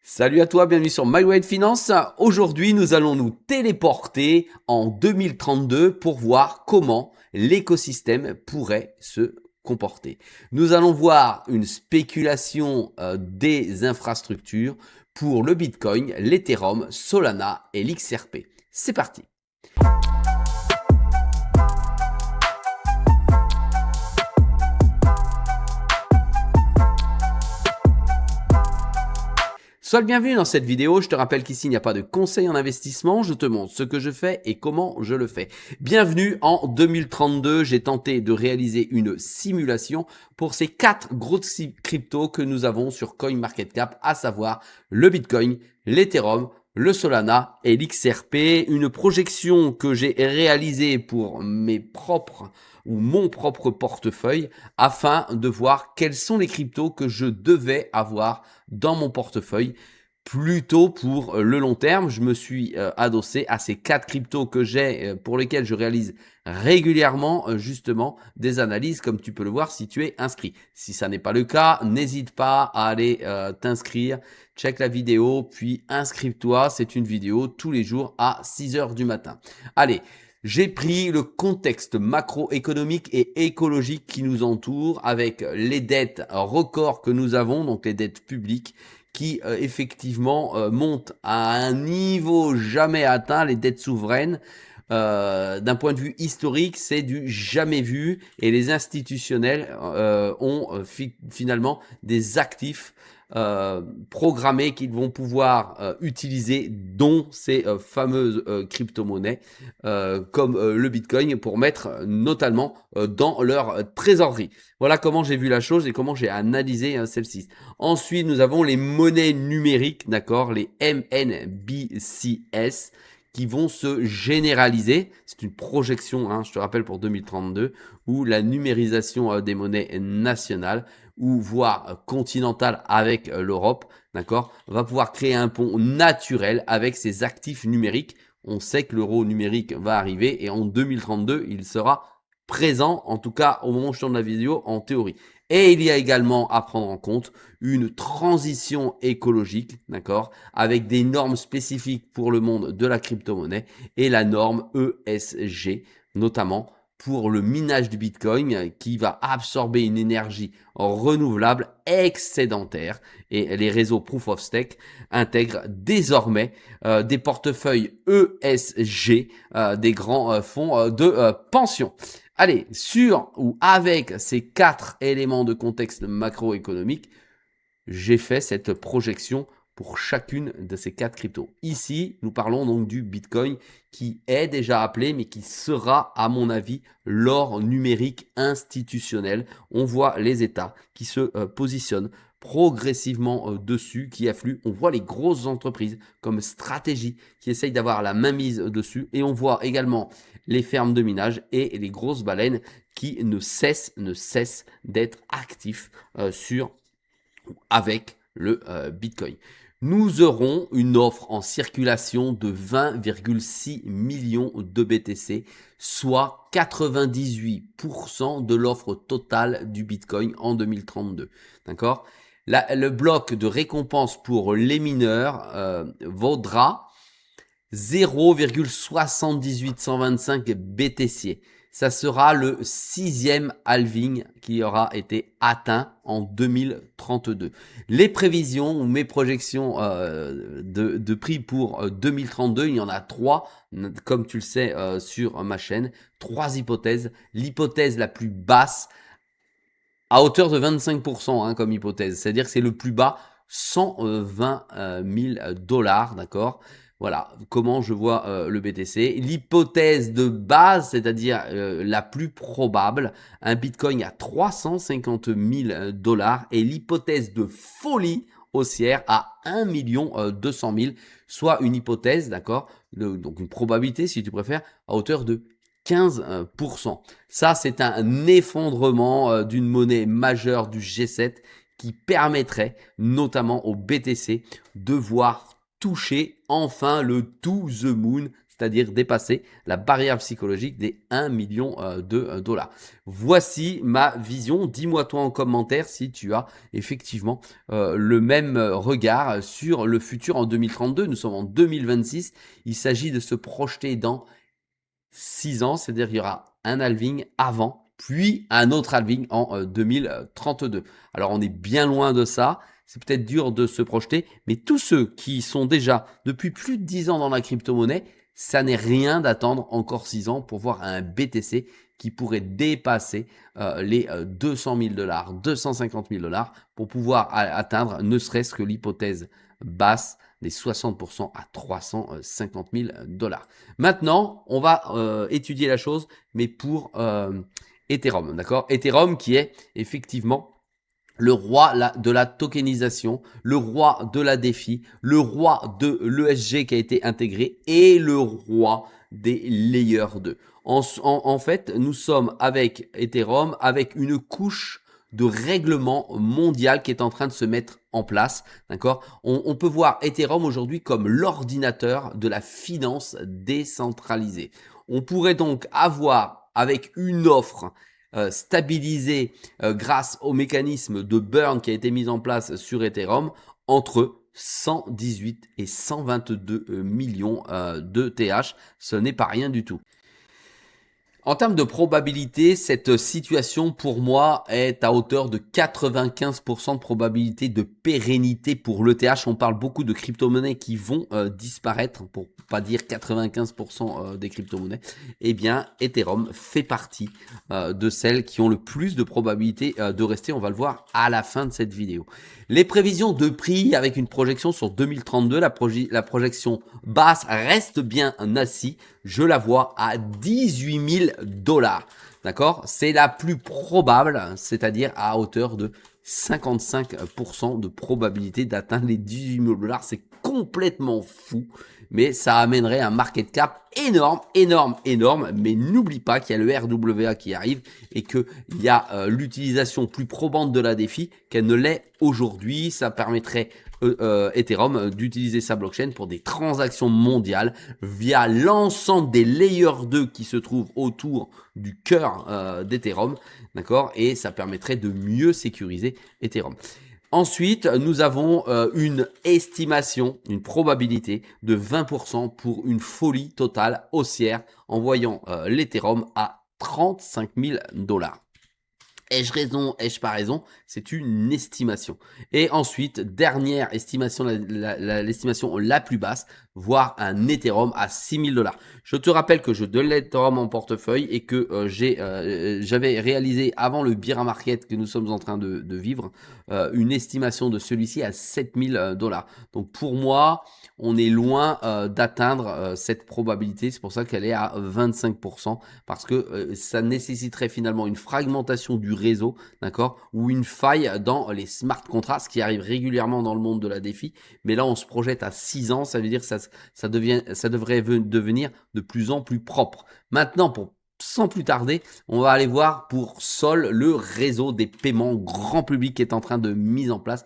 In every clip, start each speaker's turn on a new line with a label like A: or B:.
A: Salut à toi, bienvenue sur My Way Finance. Aujourd'hui, nous allons nous téléporter en 2032 pour voir comment l'écosystème pourrait se comporter. Nous allons voir une spéculation des infrastructures pour le Bitcoin, l'Ethereum, Solana et l'XRP. C'est parti. Sois le bienvenu dans cette vidéo. Je te rappelle qu'ici, il n'y a pas de conseil en investissement. Je te montre ce que je fais et comment je le fais. Bienvenue en 2032. J'ai tenté de réaliser une simulation pour ces 4 grosses cryptos que nous avons sur CoinMarketCap, à savoir le Bitcoin, l'Ethereum, le Solana et l'XRP. Une projection que j'ai réalisée pour mes propres ou mon propre portefeuille afin de voir quels sont les cryptos que je devais avoir dans mon portefeuille. Plutôt pour le long terme, je me suis adossé à ces 4 cryptos que j'ai pour lesquels je réalise régulièrement justement des analyses, comme tu peux le voir si tu es inscrit. Si ça n'est pas le cas, n'hésite pas à aller t'inscrire, check la vidéo, puis inscris-toi. C'est une vidéo tous les jours à 6h du matin. Allez, j'ai pris le contexte macroéconomique et écologique qui nous entoure avec les dettes records que nous avons, donc les dettes publiques qui effectivement montent à un niveau jamais atteint, les dettes souveraines. D'un point de vue historique, c'est du jamais vu et les institutionnels ont finalement des actifs programmés qu'ils vont pouvoir utiliser, dont ces fameuses crypto-monnaies comme le Bitcoin pour mettre notamment dans leur trésorerie. Voilà comment j'ai vu la chose et comment j'ai analysé celle-ci. Ensuite, nous avons les monnaies numériques, d'accord, les MNBCS qui vont se généraliser. C'est une projection, hein, je te rappelle, pour 2032, où la numérisation des monnaies nationales ou voire continentale avec l'Europe, d'accord, va pouvoir créer un pont naturel avec ces actifs numériques. On sait que l'euro numérique va arriver et en 2032, il sera présent, en tout cas au moment où je tourne la vidéo, en théorie. Et il y a également à prendre en compte une transition écologique, d'accord, avec des normes spécifiques pour le monde de la crypto-monnaie et la norme ESG, notamment pour le minage du Bitcoin qui va absorber une énergie renouvelable excédentaire. Et les réseaux Proof of Stake intègrent désormais des portefeuilles ESG des grands fonds de pension. Allez, sur ou avec ces 4 éléments de contexte macroéconomique, j'ai fait cette projection pour chacune de ces 4 cryptos. Ici, nous parlons donc du Bitcoin qui est déjà appelé, mais qui sera, à mon avis, l'or numérique institutionnel. On voit les États qui se positionnent progressivement dessus, qui affluent. On voit les grosses entreprises comme Stratégie qui essayent d'avoir la mainmise dessus. Et on voit également les fermes de minage et les grosses baleines qui ne cessent d'être actifs avec le Bitcoin. Nous aurons une offre en circulation de 20,6 millions de BTC, soit 98% de l'offre totale du Bitcoin en 2032. D'accord ? Le bloc de récompense pour les mineurs vaudra 0,78125 BTC. Ça sera le 6e halving qui aura été atteint en 2032. Les prévisions ou mes projections de prix pour 2032, il y en a 3, comme tu le sais sur ma chaîne, 3 hypothèses. L'hypothèse la plus basse, à hauteur de 25% hein, comme hypothèse, c'est-à-dire que c'est le plus bas, 120 000 $, d'accord. Voilà comment je vois le BTC. L'hypothèse de base, c'est-à-dire la plus probable, un Bitcoin à 350 000 $, et l'hypothèse de folie haussière à 1 200 000, soit une hypothèse, d'accord, donc une probabilité si tu préfères, à hauteur de 15%. Ça, c'est un effondrement d'une monnaie majeure du G7 qui permettrait notamment au BTC de voir toucher enfin le to the moon, c'est-à-dire dépasser la barrière psychologique des 1 million de dollars. Voici ma vision. Dis-moi toi en commentaire si tu as effectivement le même regard sur le futur en 2032. Nous sommes en 2026. Il s'agit de se projeter dans 6 ans, c'est-à-dire qu'il y aura un halving avant, puis un autre halving en 2032. Alors on est bien loin de ça. C'est peut-être dur de se projeter, mais tous ceux qui sont déjà depuis plus de 10 ans dans la crypto-monnaie, ça n'est rien d'attendre encore 6 ans pour voir un BTC qui pourrait dépasser les 200 000 dollars, 250 000 dollars pour pouvoir atteindre ne serait-ce que l'hypothèse basse des 60% à 350 000 dollars. Maintenant, on va étudier la chose, mais pour Ethereum, d'accord? Ethereum qui est effectivement le roi de la tokenisation, le roi de la DeFi, le roi de l'ESG qui a été intégré et le roi des layers 2. En fait, nous sommes avec Ethereum, avec une couche de règlement mondial qui est en train de se mettre en place, d'accord? On peut voir Ethereum aujourd'hui comme l'ordinateur de la finance décentralisée. On pourrait donc avoir avec une offre stabilisé grâce au mécanisme de burn qui a été mis en place sur Ethereum entre 118 et 122 millions de TH. Ce n'est pas rien du tout. En termes de probabilité, cette situation pour moi est à hauteur de 95% de probabilité de pérennité pour l'ETH. On parle beaucoup de crypto-monnaies qui vont disparaître, pour pas dire 95% des crypto-monnaies. Eh bien, Ethereum fait partie de celles qui ont le plus de probabilité de rester. On va le voir à la fin de cette vidéo. Les prévisions de prix avec une projection sur 2032, la projection basse reste bien assis. Je la vois à 18 000 dollars. D'accord? C'est la plus probable, c'est-à-dire à hauteur de 55% de probabilité d'atteindre les 18 000 dollars. C'est complètement fou, mais ça amènerait un market cap énorme, énorme, énorme. Mais n'oublie pas qu'il y a le RWA qui arrive et qu'il y a l'utilisation plus probante de la DeFi qu'elle ne l'est aujourd'hui. Ça permettrait Ethereum d'utiliser sa blockchain pour des transactions mondiales via l'ensemble des layers 2 qui se trouvent autour du cœur d'Ethereum, d'accord? Et ça permettrait de mieux sécuriser Ethereum. Ensuite, nous avons une estimation, une probabilité de 20% pour une folie totale haussière en voyant l'Ethereum à 35 000 dollars. Ai-je raison, ai-je pas raison? C'est une estimation. Et ensuite, dernière estimation, l'estimation la plus basse, voire un Ethereum à 6 000 dollars. Je te rappelle que j'ai de l'Ethereum en portefeuille et que j'avais réalisé avant le bear market que nous sommes en train de vivre, une estimation de celui-ci à 7 000 dollars. Donc pour moi, on est loin d'atteindre cette probabilité. C'est pour ça qu'elle est à 25% parce que ça nécessiterait finalement une fragmentation du réseau, d'accord, ou une faille dans les smart contracts, ce qui arrive régulièrement dans le monde de la DeFi. Mais là, on se projette à 6 ans, ça veut dire que ça devrait devenir de plus en plus propre. Maintenant, sans plus tarder, on va aller voir pour Sol le réseau des paiements grand public qui est en train d'être mis en place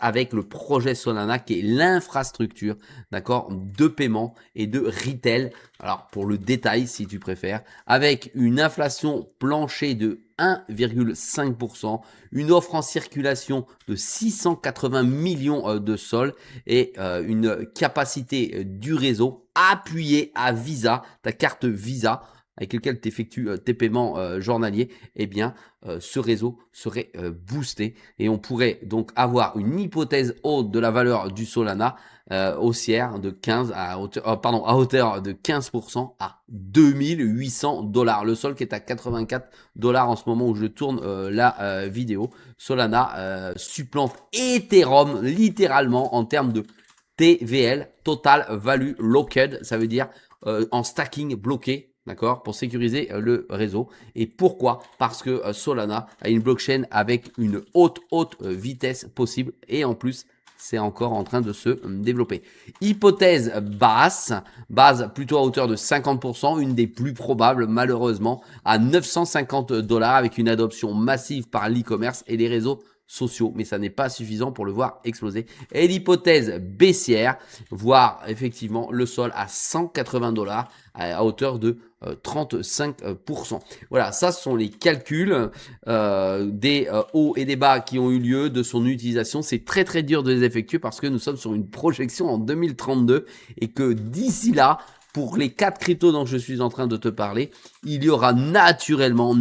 A: avec le projet Solana qui est l'infrastructure, d'accord, de paiement et de retail. Alors pour le détail si tu préfères, avec une inflation plancher de 1,5%, une offre en circulation de 680 millions de sols et une capacité du réseau appuyée à Visa, ta carte Visa, avec lequel tu effectues tes paiements journaliers, eh bien, ce réseau serait boosté et on pourrait donc avoir une hypothèse haute de la valeur du Solana haussière de 15 à hauteur de 15% à 2800 dollars. Le sol qui est à 84 dollars en ce moment où je tourne la vidéo. Solana supplante Ethereum littéralement en termes de TVL, Total Value Locked, ça veut dire en stacking bloqué. D'accord, pour sécuriser le réseau. Et pourquoi? Parce que Solana a une blockchain avec une haute vitesse possible et en plus c'est encore en train de se développer. Hypothèse base plutôt à hauteur de 50%, une des plus probables malheureusement à 950 dollars avec une adoption massive par l'e-commerce et les réseaux sociaux, mais ça n'est pas suffisant pour le voir exploser. Et l'hypothèse baissière, voir effectivement le sol à 180 $ à hauteur de 35%. Voilà, ça ce sont les calculs des hauts et des bas qui ont eu lieu, de son utilisation. C'est très très dur de les effectuer parce que nous sommes sur une projection en 2032 et que d'ici là, pour les 4 cryptos dont je suis en train de te parler, il y aura naturellement,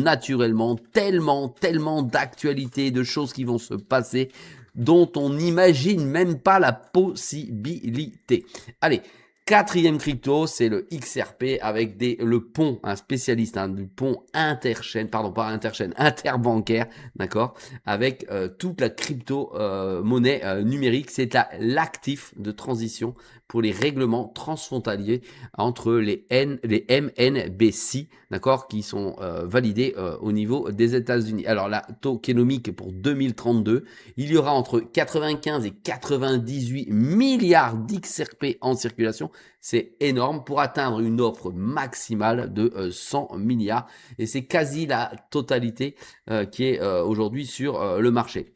A: tellement d'actualités, de choses qui vont se passer dont on n'imagine même pas la possibilité. Allez, quatrième crypto, c'est le XRP avec le pont, un spécialiste du pont interchaîne, pardon, pas interchaîne, interbancaire, d'accord, avec toute la crypto-monnaie numérique. C'est l'actif de transition pour les règlements transfrontaliers entre les MNBC, d'accord, qui sont validés au niveau des États-Unis. Alors la tokenomique pour 2032, il y aura entre 95 et 98 milliards d'XRP en circulation. C'est énorme pour atteindre une offre maximale de 100 milliards et c'est quasi la totalité qui est aujourd'hui sur le marché.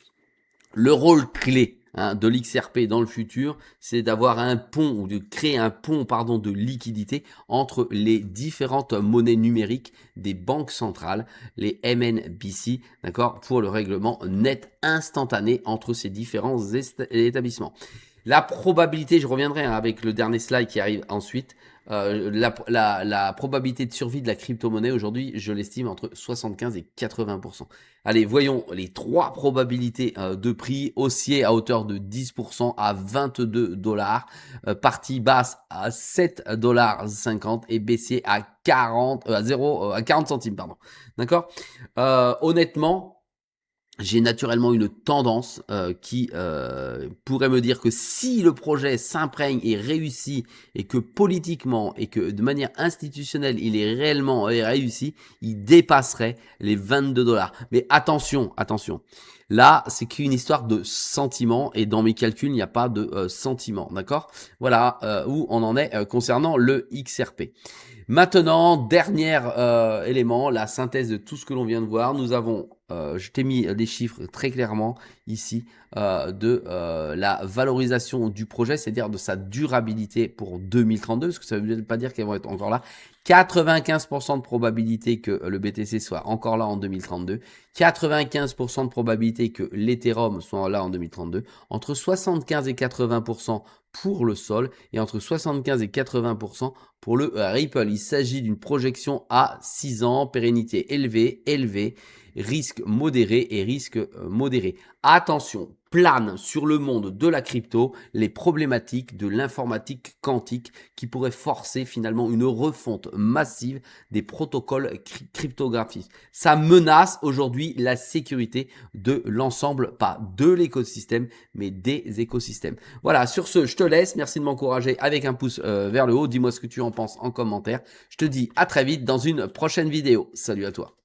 A: Le rôle clé de l'XRP dans le futur, c'est d'avoir un pont ou de créer un pont de liquidité entre les différentes monnaies numériques des banques centrales, les MNBC, d'accord, pour le règlement net instantané entre ces différents établissements. La probabilité, je reviendrai avec le dernier slide qui arrive ensuite, la probabilité de survie de la crypto-monnaie aujourd'hui, je l'estime entre 75 et 80%. Allez, voyons les 3 probabilités de prix: haussier à hauteur de 10% à 22 $, partie basse à 7,50 $ et baissier à 40 centimes, pardon. D'accord. Honnêtement, j'ai naturellement une tendance qui pourrait me dire que si le projet s'imprègne et réussit et que politiquement et que de manière institutionnelle il est réellement réussi, il dépasserait les 22 $. Mais attention, là c'est qu'une histoire de sentiment et dans mes calculs il n'y a pas de sentiment, d'accord. Voilà où on en est concernant le XRP. Maintenant, dernier élément, la synthèse de tout ce que l'on vient de voir. Nous avons, je t'ai mis des chiffres très clairement ici de la valorisation du projet, c'est-à-dire de sa durabilité pour 2032, parce que ça ne veut pas dire qu'elles vont être encore là. 95% de probabilité que le BTC soit encore là en 2032, 95% de probabilité que l'Ethereum soit là en 2032, entre 75 et 80% pour le Sol et entre 75 et 80% pour le Ripple. Il s'agit d'une projection à 6 ans, pérennité élevée, risque modéré et risque modéré. Attention, planent sur le monde de la crypto les problématiques de l'informatique quantique qui pourraient forcer finalement une refonte massive des protocoles cryptographiques. Ça menace aujourd'hui la sécurité de l'ensemble, pas de l'écosystème, mais des écosystèmes. Voilà, sur ce, je te laisse. Merci de m'encourager avec un pouce vers le haut. Dis-moi ce que tu en penses en commentaire. Je te dis à très vite dans une prochaine vidéo. Salut à toi.